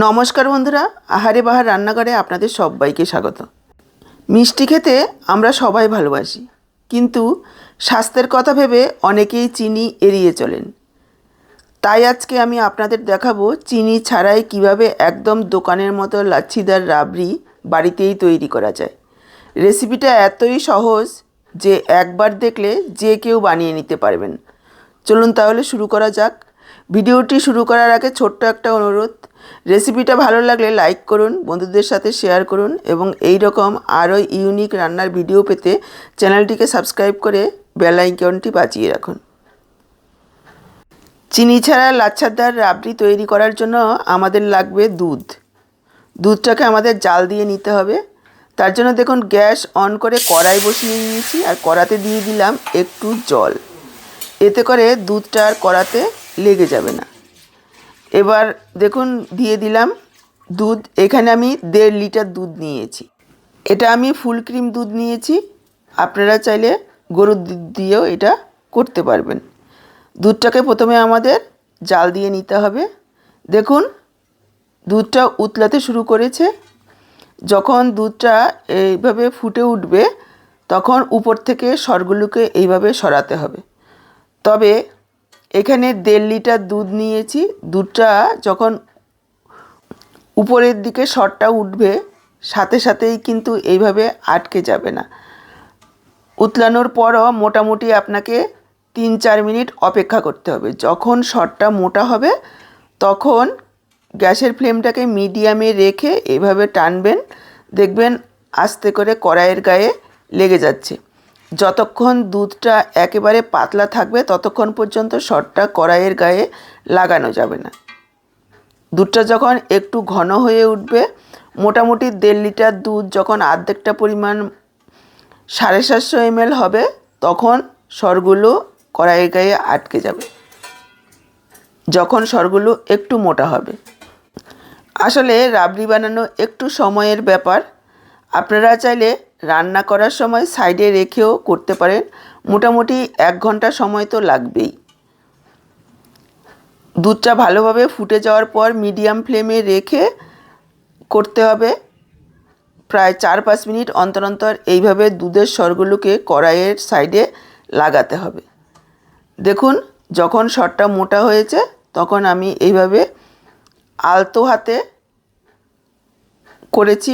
নমস্কার বন্ধুরা, আহারে বাহার রান্নাঘরে আপনাদের সবাইকে স্বাগত। মিষ্টি খেতে আমরা সবাই ভালোবাসি, কিন্তু স্বাস্থ্যের কথা ভেবে অনেকেই চিনি এড়িয়ে চলেন। তাই আজকে আমি আপনাদের দেখাবো চিনি ছাড়াই কিভাবে একদম দোকানের মতো লাচ্ছিদার রাবড়ি বাড়িতেই তৈরি করা যায়। রেসিপিটা এতই সহজ যে একবার দেখলে যে কেউ বানিয়ে নিতে পারবেন। চলুন তাহলে শুরু করা যাক। ভিডিওটি শুরু করার আগে ছোট্ট একটা অনুরোধ, রেসিপিটা ভালো লাগলে লাইক করুন, বন্ধুদের সাথে শেয়ার করুন এবং এই রকম আরও ইউনিক রান্নার ভিডিও পেতে চ্যানেলটিকে সাবস্ক্রাইব করে বেল আইকনটি বাজিয়ে রাখুন। চিনি ছাড়া লাচ্ছাদার রাবড়ি তৈরি করার জন্য আমাদের লাগবে দুধটাকে আমাদের জাল দিয়ে নিতে হবে। তার জন্য দেখুন গ্যাস অন করে কড়াই বসিয়ে নিয়েছি আর কড়াতে দিয়ে দিলাম একটু জল। এতে করে দুধটা আর কড়াতে লেগে যাবে না। এবার দেখুন দিয়ে দিলাম দুধ। এখানে আমি 1.5 লিটার দুধ নিয়েছি। এটা আমি ফুল ক্রিম দুধ নিয়েছি, আপনারা চাইলে গরুর দুধ দিয়েও এটা করতে পারবেন। দুধটাকে প্রথমে আমাদের জাল দিয়ে নিতে হবে। দেখুন দুধটা উতলাতে শুরু করেছে। যখন দুধটা এইভাবে ফুটে উঠবে তখন উপর থেকে সরগুলোকে এইভাবে সরাতে হবে। তবে এখানে 1.5 লিটার দুধ নিয়েছি। দুধটা যখন উপরের দিকে সরটা উঠবে সাথে সাথেই কিন্তু এইভাবে আটকে যাবে না। উতলানোর পরও মোটামুটি আপনাকে 3-4 মিনিট অপেক্ষা করতে হবে। যখন সরটা মোটা হবে তখন গ্যাসের ফ্লেমটাকে মিডিয়ামে রেখে এইভাবে টানবেন, দেখবেন আস্তে করে কড়াইয়ের গায়ে লেগে যাচ্ছে। যতক্ষণ দুধটা একেবারে পাতলা থাকবে ততক্ষণ পর্যন্ত সরটা কড়াইয়ের গায়ে লাগানো যাবে না। দুধটা যখন একটু ঘন হয়ে উঠবে, মোটামুটি 1.5 লিটার দুধ যখন অর্ধেকটা পরিমাণ 750 ml হবে তখন সরগুলো কড়াইয়ের গায়ে আটকে যাবে। যখন সরগুলো একটু মোটা হবে, আসলে রাবড়ি বানানো একটু সময়ের ব্যাপার। আপনারা চাইলে রান্না করার সময় সাইডে রেখেও করতে পারেন। মোটামুটি 1 ঘন্টা সময় তো লাগবেই। দুধটা ভালোভাবে ফুটে যাওয়ার পর মিডিয়াম ফ্লেমে রেখে করতে হবে। প্রায় 4-5 মিনিট অন্তর অন্তর এইভাবে দুধের সরগুলোকে কড়াইয়ের সাইডে লাগাতে হবে। দেখুন যখন সরটা মোটা হয়েছে তখন আমি এইভাবে আলতো হাতে করেছি,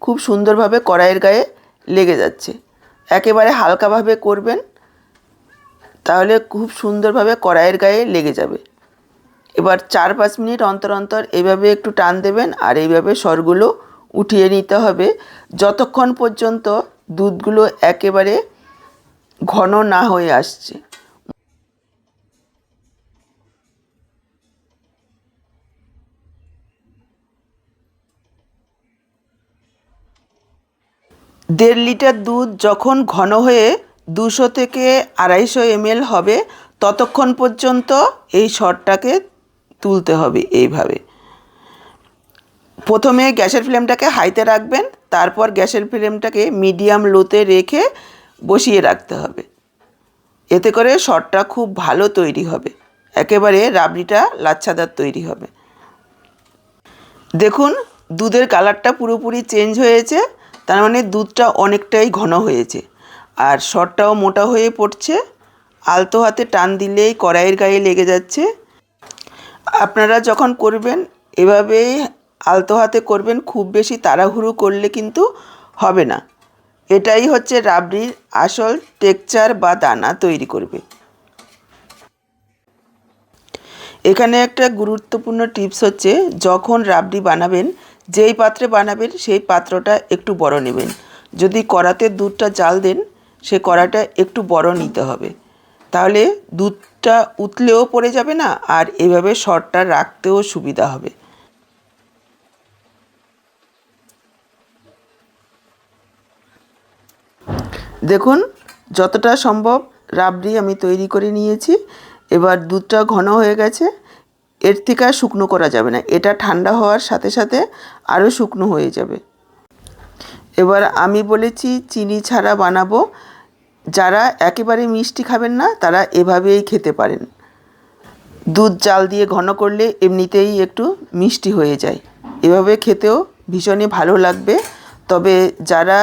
খুব সুন্দরভাবে কড়াইয়ের গায়ে লেগে যাচ্ছে। একেবারে হালকাভাবে করবেন, তাহলে খুব সুন্দরভাবে কড়াইয়ের গায়ে লেগে যাবে। এবার 4-5 মিনিট অন্তর অন্তর এইভাবে একটু টান দেবেন আর এইভাবে সরগুলো উঠিয়ে নিতে হবে যতক্ষণ পর্যন্ত দুধগুলো একেবারে ঘন না হয়ে আসছে। দেড় লিটার দুধ যখন ঘন হয়ে 200 থেকে 250 ml হবে ততক্ষণ পর্যন্ত এই সরটাকে তুলতে হবে। এইভাবে প্রথমে গ্যাসের ফ্লেমটাকে হাইতে রাখবেন, তারপর গ্যাসের ফ্লেমটাকে মিডিয়াম লোতে রেখে বসিয়ে রাখতে হবে। এতে করে সরটা খুব ভালো তৈরি হবে, একেবারে রাবড়িটা লাচ্ছাদার তৈরি হবে। দেখুন দুধের কালারটা পুরোপুরি চেঞ্জ হয়েছে, তার মানে দুধটা অনেকটাই ঘন হয়েছে আর সরটাও মোটা হয়ে পড়ছে। আলতো হাতে টান দিলেই কড়াইয়ের গায়ে লেগে যাচ্ছে। আপনারা যখন করবেন এভাবেই আলতো হাতে করবেন, খুব বেশি তাড়াহুড়ো করলে কিন্তু হবে না। এটাই হচ্ছে রাবড়ির আসল টেক্সচার বা দানা তৈরি করবে। এখানে একটা গুরুত্বপূর্ণ টিপস হচ্ছে, যখন রাবড়ি বানাবেন যেই পাত্রে বানাবেন সেই পাত্রটা একটু বড় নেবেন। যদি কড়াতে দুধটা জাল দেন সে কড়াটা একটু বড় নিতে হবে, তাহলে দুধটা উতলেও পড়ে যাবে না আর এভাবে সরটা রাখতেও সুবিধা হবে। দেখুন যতটা সম্ভব রাবড়ি আমি তৈরি করে নিয়েছি। এবার দুধটা ঘন হয়ে গেছে, এর থেকে আর শুকনো করা যাবে না। এটা ঠান্ডা হওয়ার সাথে সাথে আরও শুকনো হয়ে যাবে। এবার আমি বলেছি চিনি ছাড়া বানাবো। যারা একেবারে মিষ্টি খাবেন না তারা এভাবেই খেতে পারেন। দুধ জাল দিয়ে ঘন করলে এমনিতেই একটু মিষ্টি হয়ে যায়। এভাবে খেতেও ভীষণই ভালো লাগবে। তবে যারা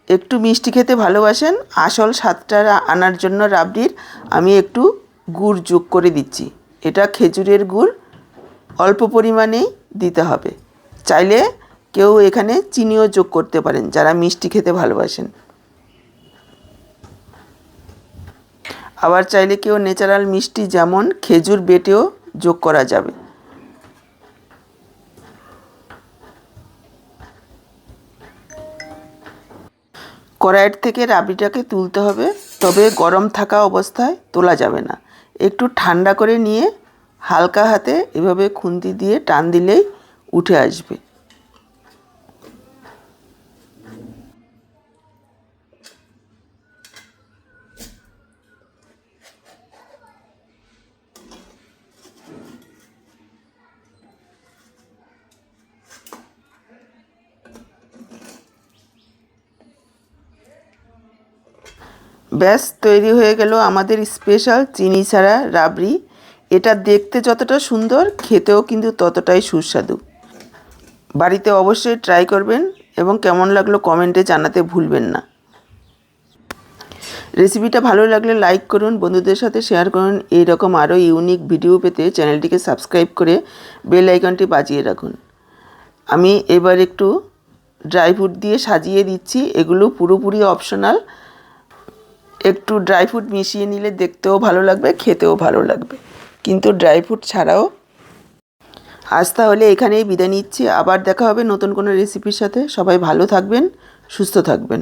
একটু মিষ্টি খেতে ভালোবাসেন, আসল স্বাদটা আনার জন্য রাবড়ির আমি একটু গুড় যোগ করে দিচ্ছি। এটা খেজুরের গুড় অল্প পরিমাণেই দিতে হবে। চাইলে কেউ এখানে চিনিও যোগ করতে পারেন যারা মিষ্টি খেতে ভালোবাসেন। আবার চাইলে কেউ ন্যাচারাল মিষ্টি যেমন খেজুর বেটেও যোগ করা যাবে। কড়াইয়ের থেকে রাবড়িটাকে তুলতে হবে, তবে গরম থাকা অবস্থায় তোলা যাবে না। একটু ঠান্ডা করে নিয়ে হালকা হাতে এভাবে খুন্তি দিয়ে টান দিলেই উঠে আসবে। ব্যাস তৈরি হয়ে গেল আমাদের স্পেশাল চিনি ছাড়া রাবড়ি। এটা দেখতে যতটা সুন্দর, খেতেও কিন্তু ততটাই সুস্বাদু। বাড়িতে অবশ্যই ট্রাই করবেন এবং কেমন লাগলো কমেন্টে জানাতে ভুলবেন না। রেসিপিটা ভালো লাগলে লাইক করুন, বন্ধুদের সাথে শেয়ার করুন। এই রকম আরও ইউনিক ভিডিও পেতে চ্যানেলটিকে সাবস্ক্রাইব করে বেল আইকনটি বাজিয়ে রাখুন। আমি এবার একটু ড্রাই ফ্রুট দিয়ে সাজিয়ে দিচ্ছি। এগুলো পুরোপুরি অপশনাল। একটু ড্রাই ফ্রুট মিশিয়ে নিলে দেখতেও ভালো লাগবে, খেতেও ভালো লাগবে, কিন্তু ড্রাই ফ্রুট ছাড়াও। আজ তাহলে এখানেই বিদায় নিচ্ছি। আবার দেখা হবে নতুন কোনো রেসিপির সাথে। সবাই ভালো থাকবেন, সুস্থ থাকবেন।